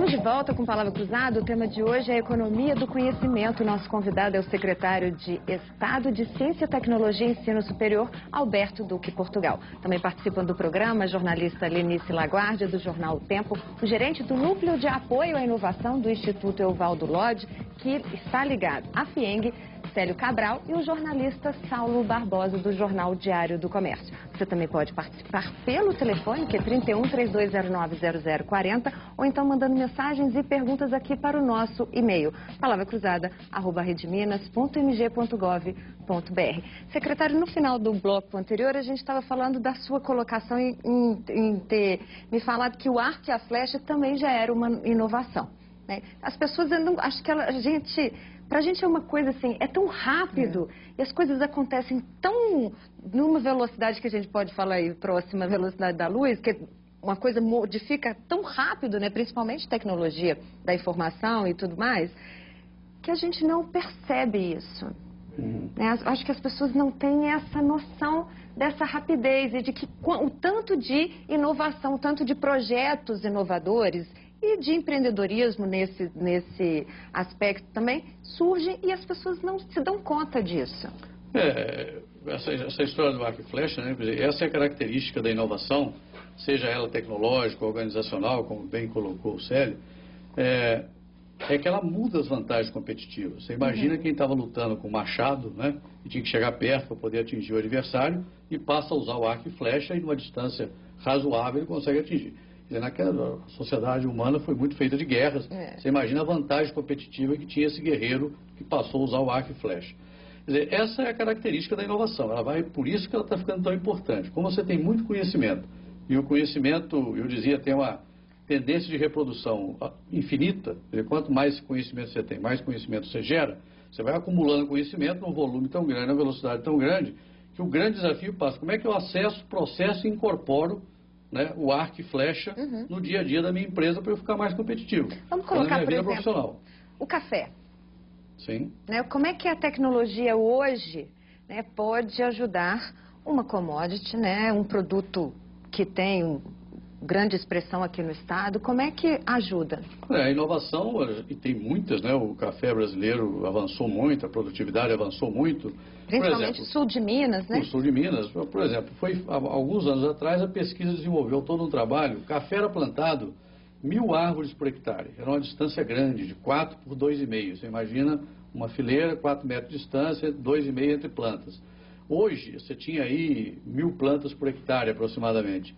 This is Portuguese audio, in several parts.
Estamos de volta com Palavra Cruzada. O tema de hoje é a economia do conhecimento. Nosso convidado é o secretário de Estado de Ciência, Tecnologia e Ensino Superior, Alberto Duque, Portugal. Também participam do programa a jornalista Lenice Laguardia, do jornal O Tempo, o gerente do Núcleo de Apoio à Inovação do Instituto Evaldo Lodge, que está ligado à FIENG, Célio Cabral, e o jornalista Saulo Barbosa, do Jornal Diário do Comércio. Você também pode participar pelo telefone, que é 31-3209-0040, ou então mandando mensagens e perguntas aqui para o nosso e-mail, palavacruzada@redminas.mg.gov.br. Secretário, no final do bloco anterior, a gente estava falando da sua colocação em ter me falado que o arco e a flecha também já era uma inovação, né? As pessoas andam, acho que pra gente é uma coisa assim, é tão rápido e as coisas acontecem tão numa velocidade que a gente pode falar aí, próxima à velocidade da luz, que uma coisa modifica tão rápido, né, principalmente tecnologia da informação e tudo mais, que a gente não percebe isso. Né? Acho que as pessoas não têm essa noção dessa rapidez e de que o tanto de inovação, o tanto de projetos inovadores e de empreendedorismo nesse aspecto também surgem e as pessoas não se dão conta disso. Essa história do arco e flecha, né? Essa é a característica da inovação, seja ela tecnológica, organizacional, como bem colocou o Célio, é que ela muda as vantagens competitivas. Você imagina quem estava lutando com machado, né, e tinha que chegar perto para poder atingir o adversário, e passa a usar o arco e flecha e numa distância razoável ele consegue atingir. Naquela sociedade humana foi muito feita de guerras. Você imagina a vantagem competitiva que tinha esse guerreiro que passou a usar o arco e flecha. Quer dizer, essa é a característica da inovação. Por isso que ela está ficando tão importante. Como você tem muito conhecimento, e o conhecimento, eu dizia, tem uma tendência de reprodução infinita. Quanto mais conhecimento você tem, mais conhecimento você gera, você vai acumulando conhecimento num volume tão grande, numa velocidade tão grande, que o grande desafio passa. Como é que eu acesso, processo e incorporo, né, o arco e flecha no dia a dia da minha empresa para eu ficar mais competitivo? Vamos colocar, por exemplo, o café. Sim. Né, como é que a tecnologia hoje, né, pode ajudar uma commodity, né, um produto que tem grande expressão aqui no estado, como é que ajuda? A inovação, e tem muitas, né? O café brasileiro avançou muito, a produtividade avançou muito. Principalmente o sul de Minas, né? O sul de Minas, por exemplo, há alguns anos atrás a pesquisa desenvolveu todo um trabalho. O café era plantado 1.000 árvores por hectare. Era uma distância grande, de 4 por 2,5. Você imagina uma fileira, 4 metros de distância, 2,5 entre plantas. Hoje, você tinha aí 1.000 plantas por hectare aproximadamente.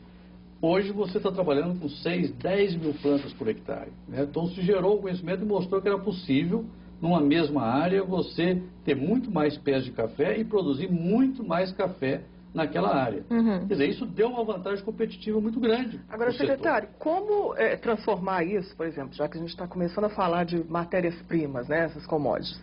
Hoje você está trabalhando com 6, 10 mil plantas por hectare, né? Então se gerou o conhecimento e mostrou que era possível, numa mesma área, você ter muito mais pés de café e produzir muito mais café naquela área. Quer dizer, isso deu uma vantagem competitiva muito grande. Agora, secretário, como transformar isso, por exemplo, já que a gente está começando a falar de matérias-primas, né, essas commodities,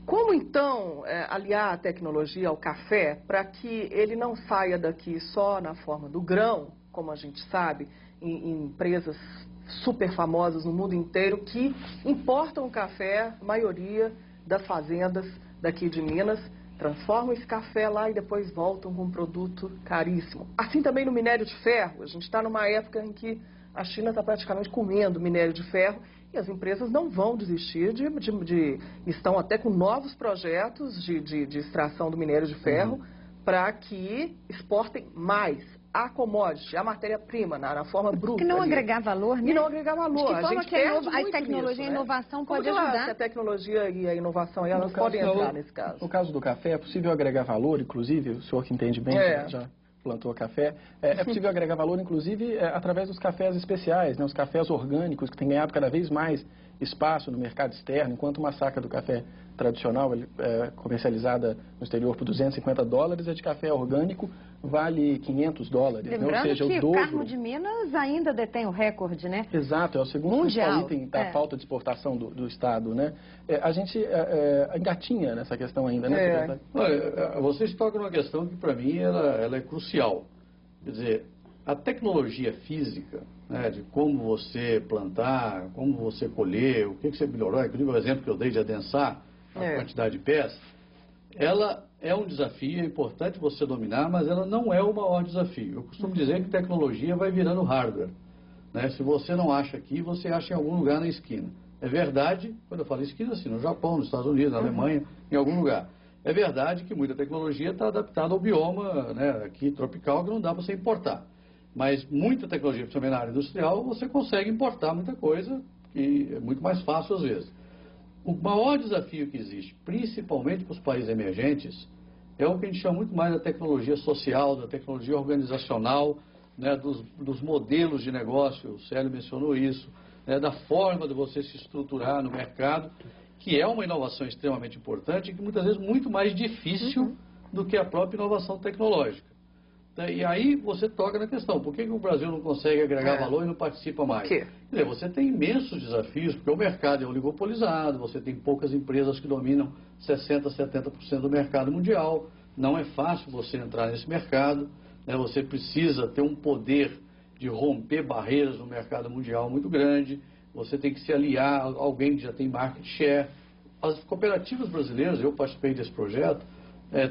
como então aliar a tecnologia ao café para que ele não saia daqui só na forma do grão, como a gente sabe, em empresas super famosas no mundo inteiro que importam o café, a maioria das fazendas daqui de Minas, transformam esse café lá e depois voltam com um produto caríssimo. Assim também no minério de ferro, a gente está numa época em que a China está praticamente comendo minério de ferro e as empresas não vão desistir estão até com novos projetos de extração do minério de ferro para que exportem mais a commodity, a matéria-prima, na forma bruta. Que não agregar valor, né? E não agregar valor. A gente perde muito a tecnologia e a inovação pode ajudar. A tecnologia e a inovação, elas podem entrar nesse caso. No caso do café, é possível agregar valor, inclusive, o senhor que entende bem, já plantou café, é possível agregar valor, inclusive, através dos cafés especiais, né? Os cafés orgânicos, que têm ganhado cada vez mais espaço no mercado externo, enquanto uma saca do café tradicional, comercializada no exterior por $250, a de café orgânico vale $500, né? Ou seja, que o dobro. O Carmo de Minas ainda detém o recorde, né? Exato, é o segundo principal item da falta de exportação do Estado, né? A gente engatinha nessa questão ainda, né? Olha, vocês tocam numa questão que para mim ela é crucial. Quer dizer, a tecnologia física, né, de como você plantar, como você colher, o que você melhorou, inclusive o exemplo que eu dei de adensar a quantidade de pés, ela é um desafio, é importante você dominar, mas ela não é o maior desafio. Eu costumo dizer que tecnologia vai virando hardware. né? Se você não acha aqui, você acha em algum lugar na esquina. É verdade, quando eu falo esquina, assim, no Japão, nos Estados Unidos, na Alemanha, em algum lugar. É verdade que muita tecnologia está adaptada ao bioma, né, aqui tropical, que não dá para você importar. Mas muita tecnologia, principalmente na área industrial, você consegue importar muita coisa, que é muito mais fácil às vezes. O maior desafio que existe, principalmente para os países emergentes, é o que a gente chama muito mais da tecnologia social, da tecnologia organizacional, né, dos modelos de negócio, o Célio mencionou isso, né, da forma de você se estruturar no mercado, que é uma inovação extremamente importante e que muitas vezes muito mais difícil do que a própria inovação tecnológica. E aí você toca na questão, por que o Brasil não consegue agregar valor e não participa mais? Quer dizer, você tem imensos desafios, porque o mercado é oligopolizado, você tem poucas empresas que dominam 60%, 70% do mercado mundial, não é fácil você entrar nesse mercado, né? Você precisa ter um poder de romper barreiras no mercado mundial muito grande, você tem que se aliar a alguém que já tem market share. As cooperativas brasileiras, eu participei desse projeto,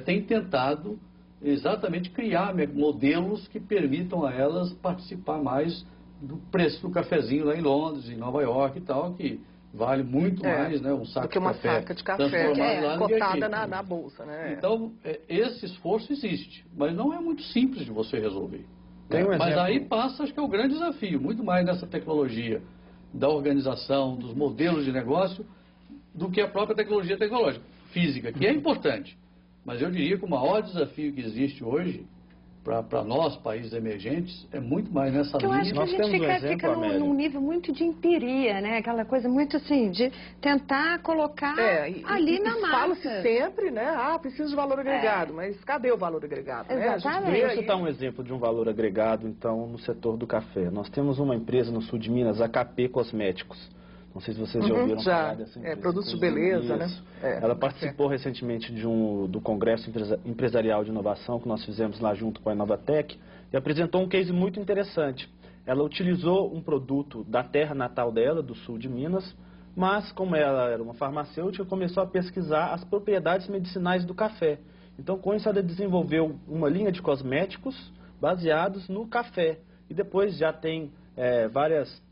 têm tentado exatamente criar modelos que permitam a elas participar mais do preço do cafezinho lá em Londres, em Nova York e tal, que vale muito mais, né, um saco do que uma de café, saca de café cotada na bolsa, né? Então, esse esforço existe, mas não é muito simples de você resolver. Mas aí passa, acho que é o grande desafio, muito mais nessa tecnologia da organização, dos modelos de negócio, do que a própria tecnologia tecnológica, física, que é importante. Mas eu diria que o maior desafio que existe hoje, para nós, países emergentes, é muito mais nessa linha. Eu acho que a gente fica num nível muito de empiria, né? Aquela coisa muito assim, de tentar colocar ali na massa. Fala-se sempre, né? Precisa de valor agregado, mas cadê o valor agregado? Exatamente. Né? Deixa eu citar um exemplo de um valor agregado, então, no setor do café. Nós temos uma empresa no sul de Minas, a KP Cosméticos. Não sei se vocês já ouviram falar dessa empresa. Produtos de beleza, né? Ela participou recentemente do Congresso Empresarial de Inovação que nós fizemos lá junto com a Inovatec e apresentou um case muito interessante. Ela utilizou um produto da terra natal dela, do sul de Minas, mas como ela era uma farmacêutica, começou a pesquisar as propriedades medicinais do café. Então, com isso, ela desenvolveu uma linha de cosméticos baseados no café. E depois já tem várias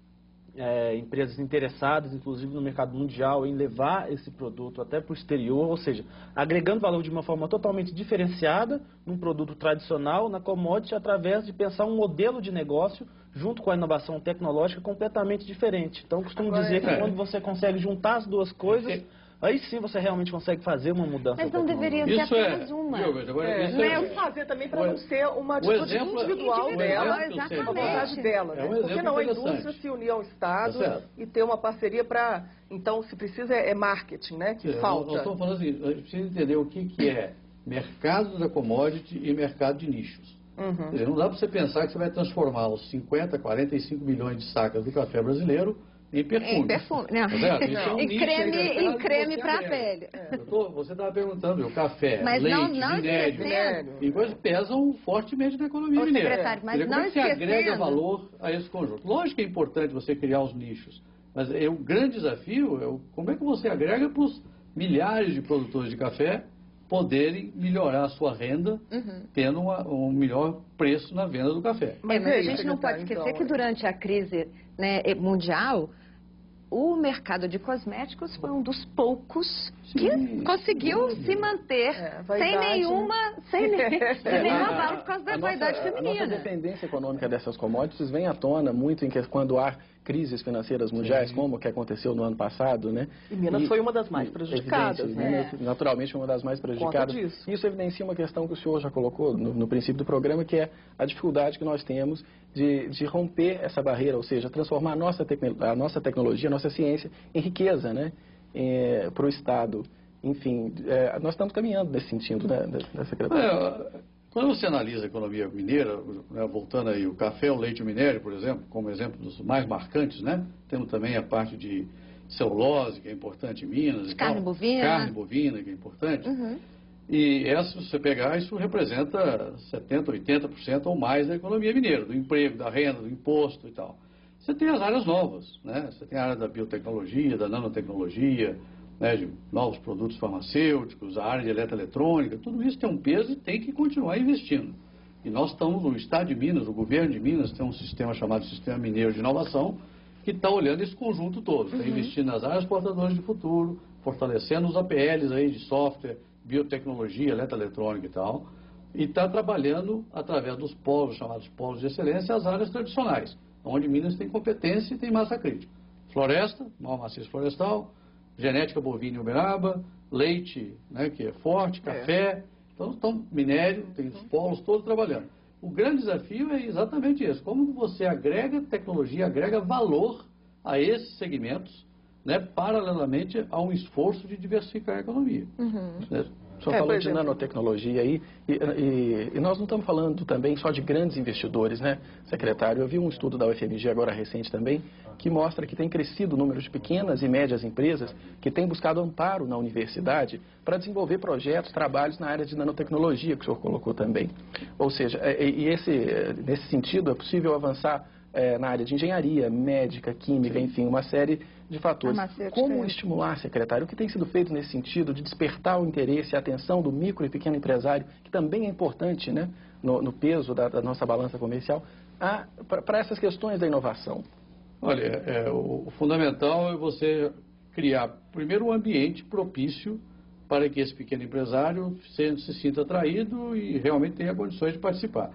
empresas interessadas, inclusive no mercado mundial, em levar esse produto até para o exterior, ou seja, agregando valor de uma forma totalmente diferenciada num produto tradicional, na commodity, através de pensar um modelo de negócio junto com a inovação tecnológica completamente diferente. Então, costumo dizer que quando você consegue juntar as duas coisas, aí sim você realmente consegue fazer uma mudança. Mas não deveria ser apenas uma. Fazer também para não ser uma atitude individual dela, uma vantagem dela. Por que não a indústria se unir ao Estado e ter uma parceria para... Então, se precisa, é marketing, né? Que falta. Nós estamos falando assim, a gente precisa entender o que é mercado da commodity e mercado de nichos. Quer dizer, não dá para você pensar que você vai transformar os 50, 45 milhões de sacas do café brasileiro em perfume. Em perfume, não. Isso é um em creme para a pele. Você estava perguntando, o café, mas leite, minério, e coisas pesam fortemente na economia mineira. Mas como é que você agrega valor a esse conjunto? Lógico que é importante você criar os nichos, mas o grande desafio é como é que você agrega para os milhares de produtores de café poderem melhorar a sua renda, tendo um melhor preço na venda do café. Mas a gente não pode esquecer que durante a crise mundial, o mercado de cosméticos foi um dos poucos que conseguiu se manter sem nenhuma aval por causa da vaidade feminina. A nossa dependência econômica dessas commodities vem à tona muito quando há crises financeiras mundiais, como que aconteceu no ano passado, né? E Minas foi uma das mais prejudicadas, né? Naturalmente, uma das mais prejudicadas. Isso evidencia uma questão que o senhor já colocou no princípio do programa, que é a dificuldade que nós temos de romper essa barreira, ou seja, transformar a nossa tecnologia, a nossa ciência em riqueza, né? Para o Estado. Enfim, nós estamos caminhando nesse sentido, né, da Secretaria. Quando você analisa a economia mineira, né, voltando aí, o café, o leite e o minério, por exemplo, como exemplo dos mais marcantes, né? Temos também a parte de celulose, que é importante em Minas. Carne bovina. Carne bovina, que é importante. E se você pegar, isso representa 70%, 80% ou mais da economia mineira, do emprego, da renda, do imposto e tal. Você tem as áreas novas, né? Você tem a área da biotecnologia, da nanotecnologia, né, de novos produtos farmacêuticos, a área de eletroeletrônica, tudo isso tem um peso e tem que continuar investindo. E nós estamos, no Estado de Minas, o governo de Minas tem um sistema chamado Sistema Mineiro de Inovação, que está olhando esse conjunto todo, está investindo nas áreas portadoras de futuro, fortalecendo os APLs aí de software, biotecnologia, eletroeletrônica e tal, e está trabalhando através dos polos, chamados polos de excelência, as áreas tradicionais, onde Minas tem competência e tem massa crítica. Floresta, maior maciço florestal, genética bovina em Uberaba, leite, né, que é forte, café, então minério, tem os polos todos trabalhando. O grande desafio é exatamente isso, como você agrega tecnologia, agrega valor a esses segmentos, né, paralelamente a um esforço de diversificar a economia. O senhor falou de nanotecnologia aí, e nós não estamos falando também só de grandes investidores, né, secretário? Eu vi um estudo da UFMG agora recente também, que mostra que tem crescido o número de pequenas e médias empresas que têm buscado amparo na universidade para desenvolver projetos, trabalhos na área de nanotecnologia, que o senhor colocou também. Ou seja, nesse sentido, é possível avançar na área de engenharia, médica, química, enfim, uma série de fatores. Como estimular, secretário, o que tem sido feito nesse sentido de despertar o interesse e a atenção do micro e pequeno empresário, que também é importante, né, no peso da nossa balança comercial, para essas questões da inovação? Olha, o fundamental é você criar, primeiro, um ambiente propício para que esse pequeno empresário se sinta atraído e realmente tenha condições de participar.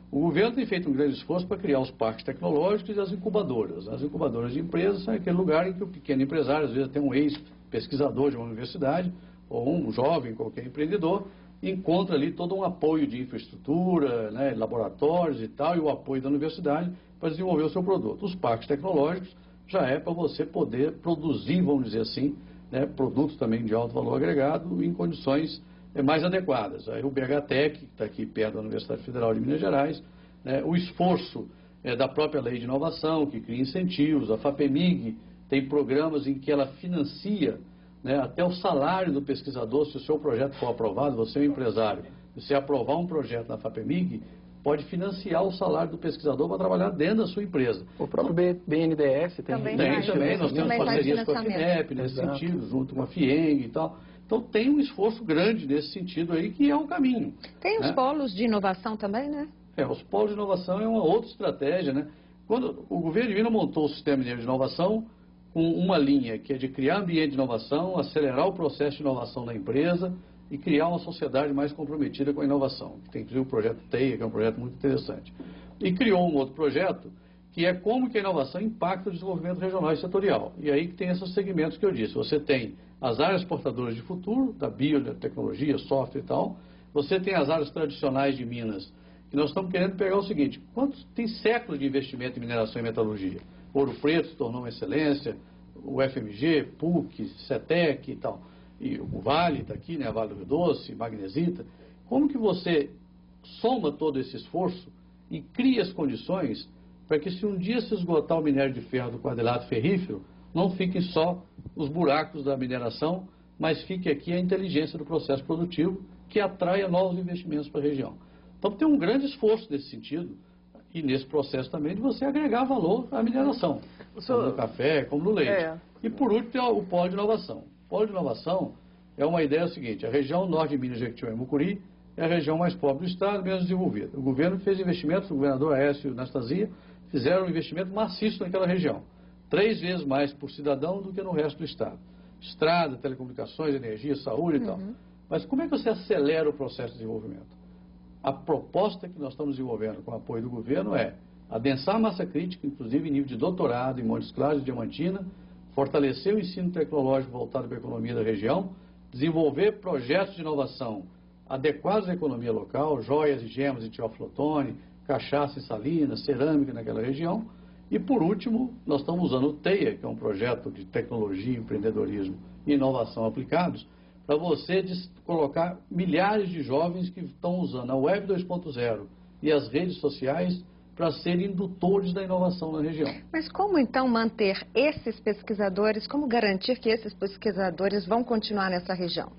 O governo tem feito um grande esforço para criar os parques tecnológicos e as incubadoras. As incubadoras de empresas são aquele lugar em que o pequeno empresário, às vezes tem um ex-pesquisador de uma universidade, ou um jovem, qualquer empreendedor, encontra ali todo um apoio de infraestrutura, né, laboratórios e tal, e o apoio da universidade para desenvolver o seu produto. Os parques tecnológicos já é para você poder produzir, vamos dizer assim, né, produtos também de alto valor agregado em condições mais adequadas. Aí o BHTEC, que está aqui perto da Universidade Federal de Minas Gerais, né, o esforço da própria lei de inovação, que cria incentivos, a FAPEMIG tem programas em que ela financia, né, até o salário do pesquisador. Se o seu projeto for aprovado, você é um empresário, se você aprovar um projeto na FAPEMIG, pode financiar o salário do pesquisador para trabalhar dentro da sua empresa. O próprio BNDES tem também, nós temos parcerias com a FINEP nesse sentido, junto com a FIENG e tal. Então tem um esforço grande nesse sentido aí, que é o caminho. Tem os polos de inovação também, né? Os polos de inovação é uma outra estratégia, né? Quando o governo de Minas montou o Sistema Mineiro de Inovação, com uma linha que é de criar ambiente de inovação, acelerar o processo de inovação da empresa e criar uma sociedade mais comprometida com a inovação. Tem o projeto TEIA, que é um projeto muito interessante. E criou um outro projeto, que é como que a inovação impacta o desenvolvimento regional e setorial. E aí que tem esses segmentos que eu disse. Você tem as áreas portadoras de futuro, da biotecnologia, software e tal. Você tem as áreas tradicionais de Minas, que nós estamos querendo pegar o seguinte: quantos tem séculos de investimento em mineração e metalurgia? Ouro Preto se tornou uma excelência, o FMG, PUC, CETEC e tal. E o Vale está aqui, né, Vale do Rio Doce, Magnesita. Como que você soma todo esse esforço e cria as condições para que, se um dia se esgotar o minério de ferro do quadrilátero ferrífero, não fiquem só os buracos da mineração, mas fique aqui a inteligência do processo produtivo, que atraia novos investimentos para a região. Então tem um grande esforço nesse sentido, e nesse processo também de você agregar valor à mineração, como no café, como no leite. E por último tem o polo de inovação. O polo de inovação é uma ideia seguinte: a região norte de Minas, Jequitinhonha e Mucuri é a região mais pobre do estado, menos desenvolvida. O governo fez investimentos, o governador Aécio e Anastasia fizeram um investimento maciço naquela região, 3 vezes mais por cidadão do que no resto do estado. Estrada, telecomunicações, energia, saúde e tal. Mas como é que você acelera o processo de desenvolvimento? A proposta que nós estamos desenvolvendo com o apoio do governo é adensar a massa crítica, inclusive em nível de doutorado em Montes Claros e Diamantina, fortalecer o ensino tecnológico voltado para a economia da região, desenvolver projetos de inovação adequados à economia local, joias e gemas em Teoflotone, cachaça e salinas, cerâmica naquela região. E, por último, nós estamos usando o TEIA, que é um projeto de tecnologia, empreendedorismo e inovação aplicados, para você colocar milhares de jovens que estão usando a Web 2.0 e as redes sociais para serem indutores da inovação na região. Mas como então manter esses pesquisadores, como garantir que esses pesquisadores vão continuar nessa região?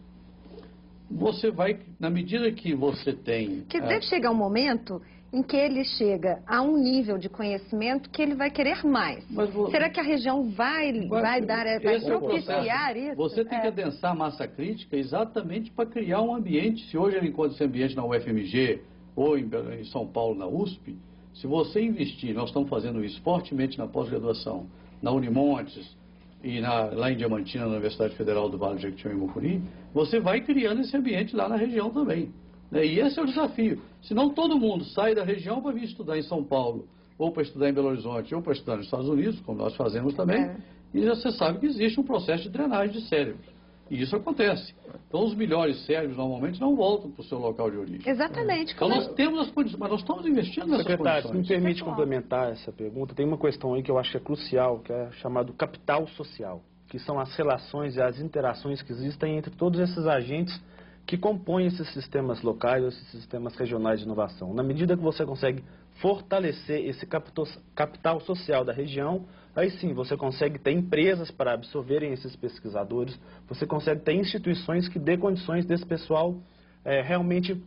Você vai, na medida que você tem... Porque deve chegar um momento em que ele chega a um nível de conhecimento que ele vai querer mais. Será que a região vai propiciar isso? Você tem que adensar a massa crítica exatamente para criar um ambiente. Se hoje ele encontra esse ambiente na UFMG, ou em São Paulo, na USP, se você investir, nós estamos fazendo isso fortemente na pós-graduação, na Unimontes e lá em Diamantina, na Universidade Federal do Vale do Jequitinhonha e Mucuri, você vai criando esse ambiente lá na região também. Né? E esse é o desafio. Senão todo mundo sai da região para vir estudar em São Paulo, ou para estudar em Belo Horizonte, ou para estudar nos Estados Unidos, como nós fazemos também, e você sabe que existe um processo de drenagem de cérebros. E isso acontece. Então, os melhores cérebros, normalmente, não voltam para o seu local de origem. Exatamente. Então, nós temos as condições, mas nós estamos investindo nessas condições. Secretário, se me permite complementar essa pergunta, tem uma questão aí que eu acho que é crucial, que é chamado capital social, que são as relações e as interações que existem entre todos esses agentes que compõem esses sistemas locais, esses sistemas regionais de inovação. Na medida que você consegue fortalecer esse capital social da região, aí sim você consegue ter empresas para absorverem esses pesquisadores, você consegue ter instituições que dê condições desse pessoal realmente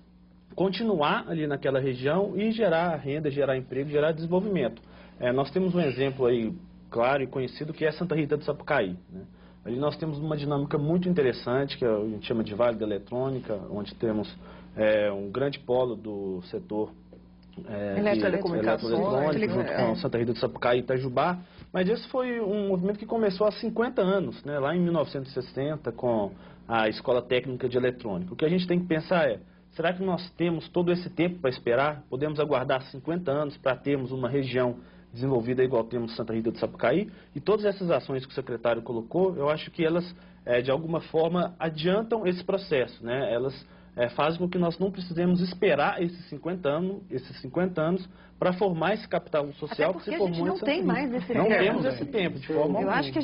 continuar ali naquela região e gerar renda, gerar emprego, gerar desenvolvimento. Nós temos um exemplo aí claro e conhecido que é Santa Rita do Sapucaí, né? Ali nós temos uma dinâmica muito interessante, que a gente chama de Vale da Eletrônica, onde temos um grande polo do setor eletroeletrônico, junto com Santa Rita do Sapucaí e Itajubá. Mas esse foi um movimento que começou há 50 anos, né, lá em 1960, com a Escola Técnica de Eletrônica. O que a gente tem que pensar é, será que nós temos todo esse tempo para esperar? Podemos aguardar 50 anos para termos uma região desenvolvida igual temos Santa Rita do Sapucaí? E todas essas ações que o secretário colocou, eu acho que elas, de alguma forma, adiantam esse processo, né? Elas fazem com que nós não precisemos esperar esses 50 anos para formar esse capital social que se formou. A gente não tem mais esse tempo. Não temos esse tempo, de forma alguma. Eu acho que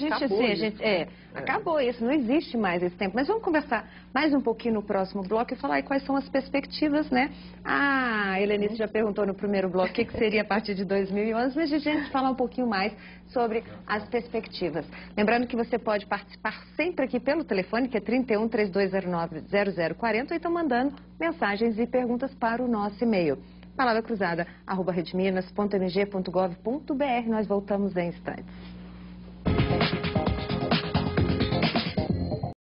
acabou isso, não existe mais esse tempo. Mas vamos conversar mais um pouquinho no próximo bloco e falar aí quais são as perspectivas, né? A Helenice já perguntou no primeiro bloco o que seria a partir de 2011, mas a gente falar um pouquinho mais sobre as perspectivas. Lembrando que você pode participar sempre aqui pelo telefone, que é 31 3209 0040, ou então mandando mensagens e perguntas para o nosso e-mail. palavra cruzada @redminas.mg.gov.br. Nós voltamos em instantes.